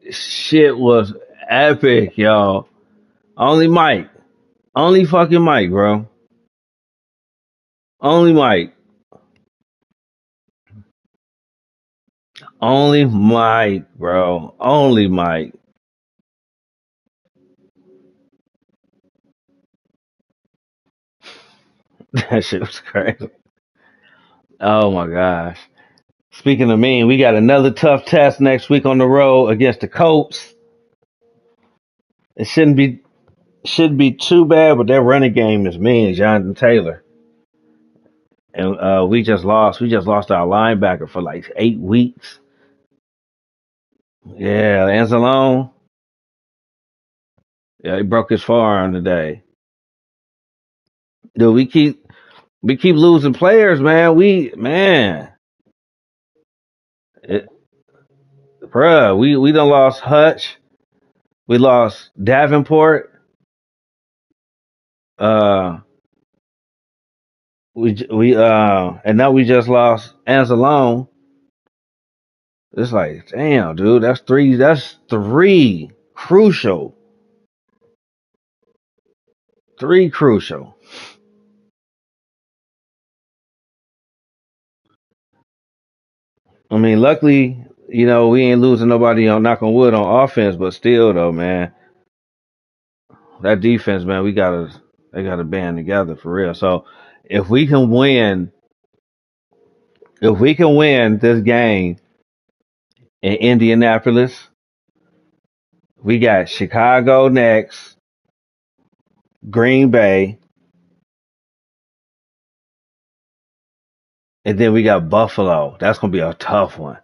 Shit was epic, y'all. Only Mike. Only fucking Mike, bro. Only Mike. Only Mike, bro. Only Mike. That shit was crazy. Oh my gosh. Speaking of mean, we got another tough test next week on the road against the Colts. It shouldn't be too bad, but their running game is mean, Jonathan Taylor. And we just lost. We just lost our linebacker for like 8 weeks. Yeah, Anzalone. Yeah, he broke his forearm today. Dude, we keep losing players, man. It, we done lost Hutch. We lost Davenport. Uh, and now we just lost Anzalone. It's like, damn, dude, that's three. That's three crucial. I mean, luckily, we ain't losing nobody on knock on wood on offense, but still though, man, that defense, man, they gotta band together for real. So if we can win, if we can win this game in Indianapolis, we got Chicago next, Green Bay, and then we got Buffalo. That's gonna be a tough one.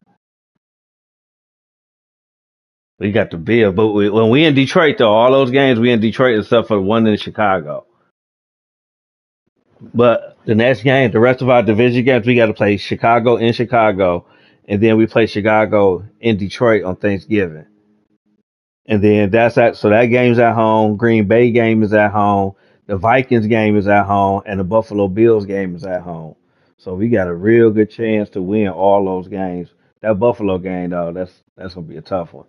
We got the Bills, but when we in Detroit though, all those games we in Detroit except for the one in Chicago. But the next game, the rest of our division games, we got to play Chicago in Chicago, and then we play Chicago in Detroit on Thanksgiving. And then that's at so that game's at home. Green Bay game is at home. The Vikings game is at home, and the Buffalo Bills game is at home. So we got a real good chance to win all those games. That Buffalo game, though, that's gonna be a tough one.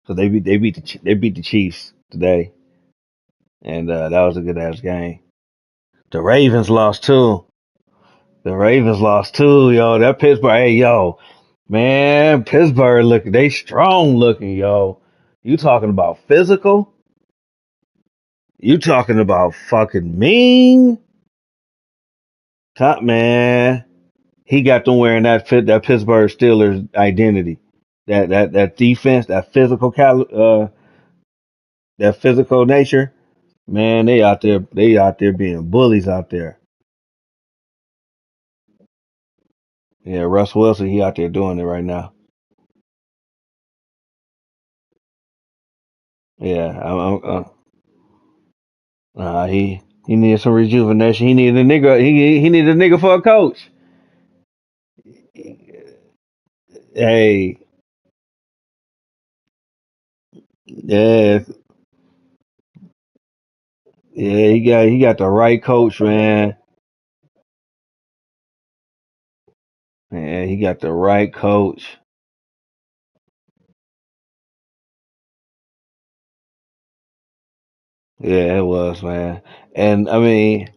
So they beat the Chiefs today, and that was a good ass game. The Ravens lost too. The Ravens lost too, yo. That Pittsburgh, hey, yo, man, Pittsburgh looking, they strong looking, yo. You talking about physical? You talking about fucking mean? Top man, he got them wearing that Pittsburgh Steelers identity, that defense, that physical nature. Man, they out there being bullies out there. Yeah, Russ Wilson, he out there doing it right now. Yeah, he needed some rejuvenation. He needed a nigga. He needed a nigga for a coach. Hey, yeah, yeah. He got the right coach, man. Man, he got the right coach. Yeah, it was, man. And I mean,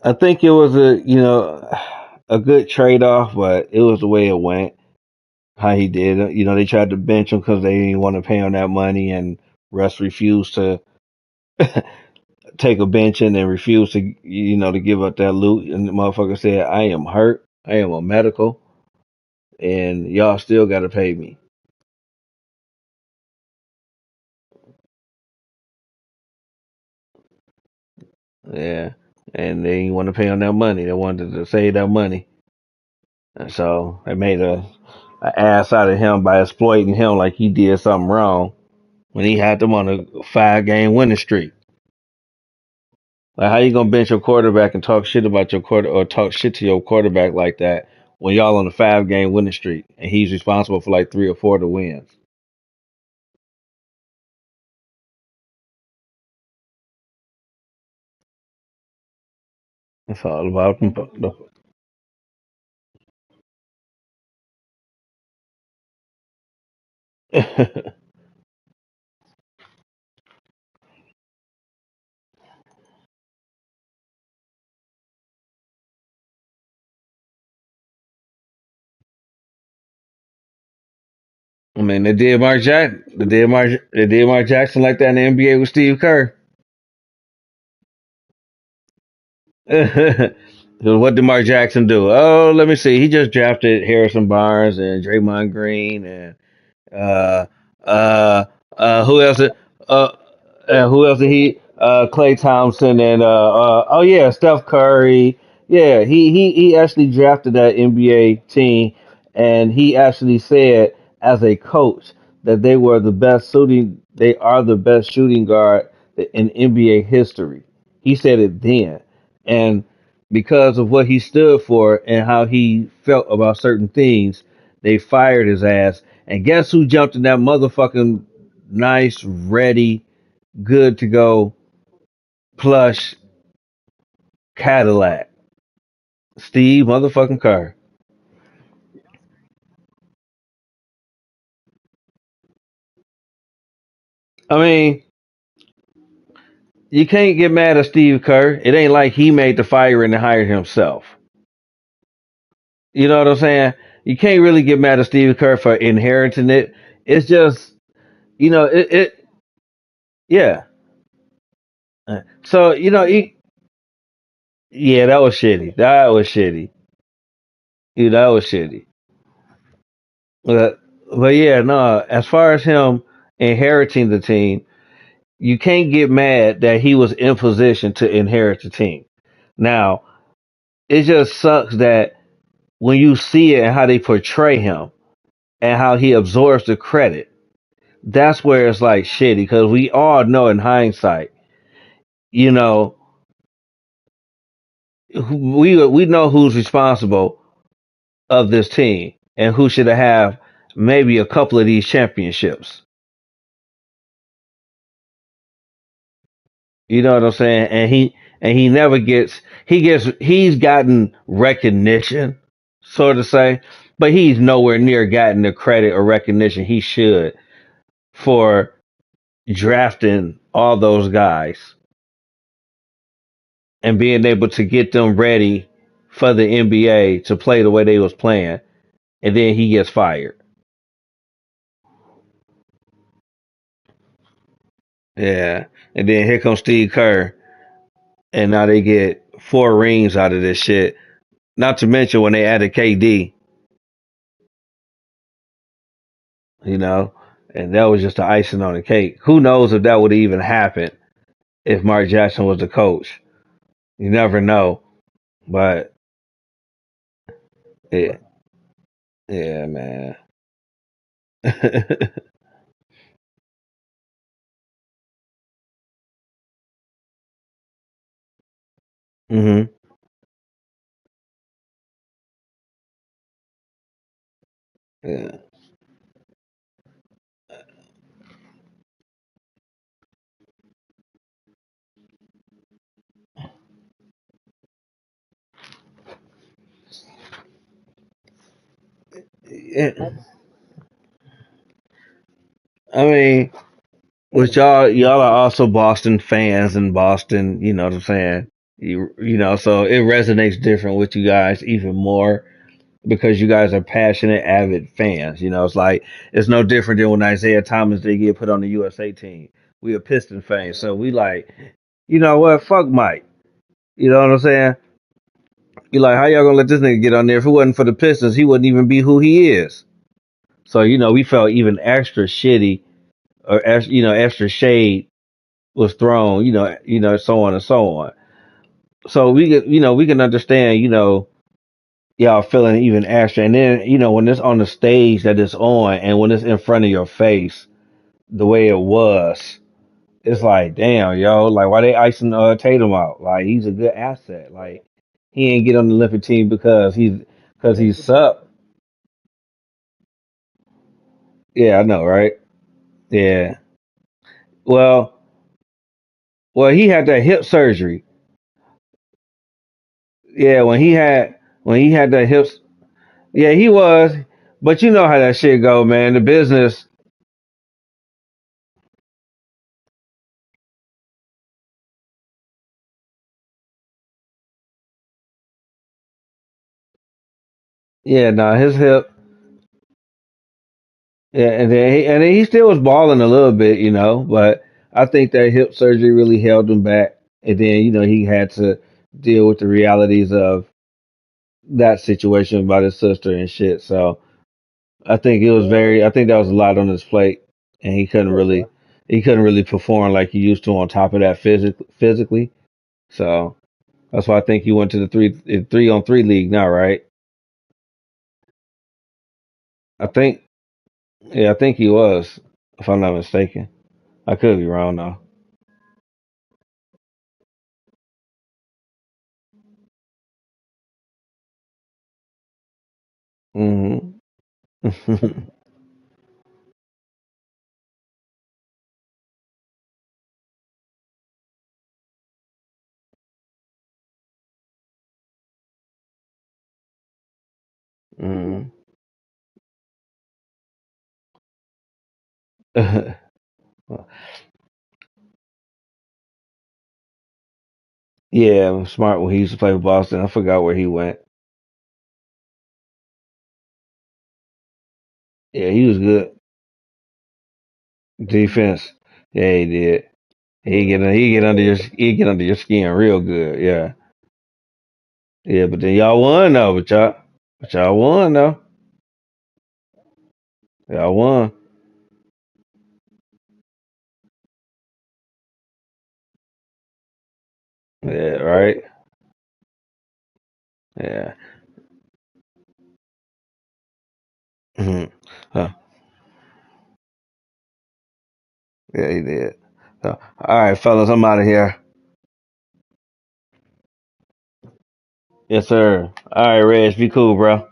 I think it was a good trade off, but it was the way it went. How he did it. They tried to bench him because they didn't want to pay him that money, and Russ refused to take a benching and refuse to to give up that loot. And the motherfucker said, "I am hurt. I am a medical, and y'all still got to pay me." Yeah, and they didn't want to pay him that money. They wanted to save that money, and so they made a ass out of him by exploiting him like he did something wrong when he had them on a 5 game winning streak. Like, how you gonna bench your quarterback and talk shit about your quarter or talk shit to your quarterback like that when y'all on a 5 game winning streak and he's responsible for like 3 or 4 of the wins? It's all about I mean, they did Mark Jackson like that in the NBA with Steve Kerr. 'Cause what did Mark Jackson do? Oh, let me see. He just drafted Harrison Barnes and Draymond Green and uh, uh, who else? Uh, who else did he? Clay Thompson and oh yeah, Steph Curry. Yeah, he actually drafted that NBA team, and he actually said as a coach that they were the best shooting. They are the best shooting guard in NBA history. He said it then, and because of what he stood for and how he felt about certain things, they fired his ass. And guess who jumped in that motherfucking nice, ready, good to go plush Cadillac? Steve motherfucking Kerr. I mean, you can't get mad at Steve Kerr. It ain't like he made the fire and hired himself. You know what I'm saying? you can't really get mad at Steve Kerr for inheriting it. It's just it yeah. So yeah, that was shitty. That was shitty. That was shitty. But but yeah, no. As far as him inheriting the team, you can't get mad that he was in position to inherit the team. Now it just sucks that when you see it and how they portray him and how he absorbs the credit, that's where it's like shitty because we all know in hindsight, you know, we know who's responsible of this team and who should have maybe a couple of these championships. You know what I'm saying? And he never he's gotten recognition, so to say, but he's nowhere near gotten the credit or recognition he should for drafting all those guys and being able to get them ready for the NBA to play the way they was playing, and then he gets fired. Yeah, and then here comes Steve Kerr, and now they get 4 rings out of this shit. Not to mention when they added KD, you know, and that was just the icing on the cake. Who knows if that would even happen if Mark Jackson was the coach? You never know, but yeah, yeah, man. hmm Yeah. Yeah. I mean, which y'all are also Boston fans in Boston, you know what I'm saying? You know, so it resonates different with you guys even more because you guys are passionate, avid fans. It's like it's no different than when Isaiah Thomas did get put on the USA team. We are Piston fans, so we like, you know what? Fuck Mike. You know what I'm saying? You like how y'all gonna let this nigga get on there? If it wasn't for the Pistons, he wouldn't even be who he is. So we felt even extra shitty or extra shade was thrown, so on and so on. So we can understand, y'all feeling even extra. And then, when it's on the stage that it's on and when it's in front of your face, the way it was, it's like, damn, yo, like why they icing Tatum out? Like he's a good asset. Like he ain't get on the Olympic team because he's sup. Yeah, I know, right? Yeah. Well, he had that hip surgery. Yeah, when he had that hips. Yeah, he was. But you know how that shit go, man. The business. Yeah, nah, his hip. Yeah, and then he still was balling a little bit, but I think that hip surgery really held him back. And then, he had to deal with the realities of that situation about his sister and shit. So I think that was a lot on his plate, and he couldn't really perform like he used to on top of that physically. So that's why I think he went to the 3-on-3 league now, right? I think, yeah, I think he was, if I'm not mistaken. I could be wrong though. hmm hmm Yeah, Smart when he used to play for Boston. I forgot where he went. Yeah, he was good. Defense. Yeah, he did. He get under your skin real good. Yeah. Yeah, but then y'all won though. But y'all won though. Y'all won. Yeah, right. Yeah. Hmm. Huh. Yeah, he did. So, all right, fellas, I'm out of here. Yes, sir. All right, Reg, be cool, bro.